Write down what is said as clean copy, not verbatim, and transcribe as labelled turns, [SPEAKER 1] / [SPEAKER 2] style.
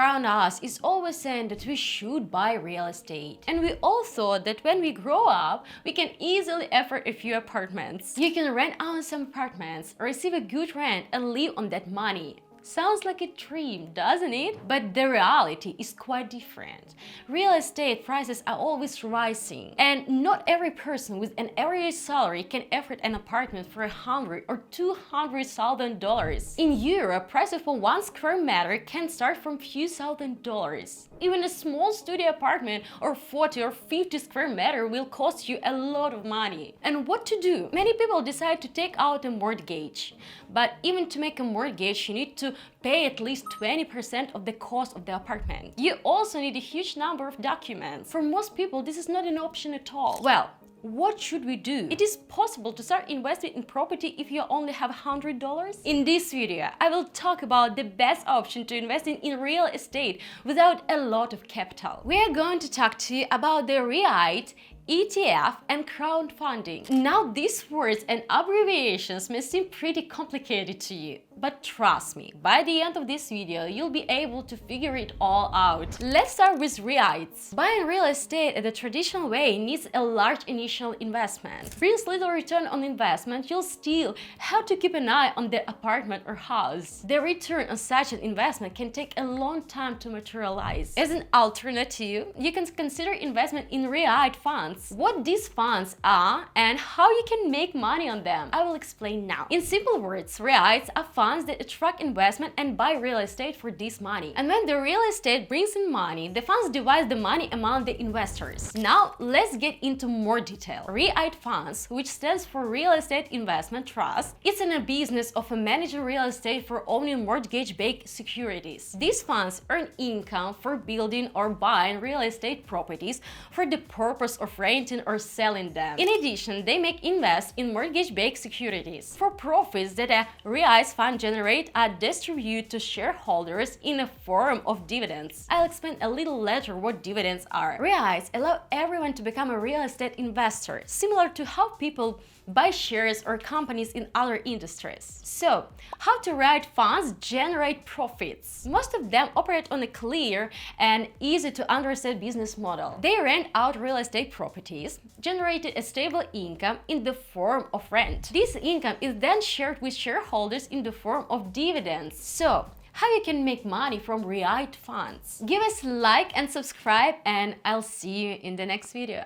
[SPEAKER 1] around us is always saying that we should buy real estate. And we all thought that when we grow up, we can easily afford a few apartments. You can rent out some apartments, receive a good rent, and live on that money. Sounds like a dream, doesn't it? But the reality is quite different. Real estate prices are always rising, and not every person with an average salary can afford an apartment for $100,000 or $200,000. In Europe, prices for 1 square meter can start from few $1,000s. Even a small studio apartment or 40 or 50 square meter will cost you a lot of money. And what to do? Many people decide to take out a mortgage. But even to make a mortgage, you need to pay at least 20% of the cost of the apartment. You also need a huge number of documents. For most people, this is not an option at all. Well, what should we do? It is possible to start investing in property if you only have $100. In this video, I will talk about the best option to invest in real estate without a lot of capital. We are going to talk to you about the REIT, ETF, and crowdfunding. Now, these words and abbreviations may seem pretty complicated to you, but trust me, by the end of this video, you'll be able to figure it all out. Let's start with REITs. Buying real estate the traditional way needs a large initial investment. Brings little return on investment, you'll still have to keep an eye on the apartment or house. The return on such an investment can take a long time to materialize. As an alternative, you can consider investment in REIT funds. What these funds are and how you can make money on them, I will explain now. In simple words, REITs are funds that attract investment and buy real estate for this money. And when the real estate brings in money, the funds divide the money among the investors. Now, let's get into more detail. REIT funds, which stands for Real Estate Investment Trust, it's in a business of managing real estate for owning mortgage-backed securities. These funds earn income for building or buying real estate properties for the purpose of renting or selling them. In addition, they may invest in mortgage-backed securities. For profits that a REIT fund generate are distributed to shareholders in a form of dividends. I'll explain a little later what dividends are. REITs allow everyone to become a real estate investor, similar to how people buy shares or companies in other industries. So, how do REIT funds generate profits? Most of them operate on a clear and easy to understand business model. They rent out real estate properties, generating a stable income in the form of rent. This income is then shared with shareholders in the form of dividends. So, how you can make money from REIT funds? Give us a like and subscribe, and I'll see you in the next video.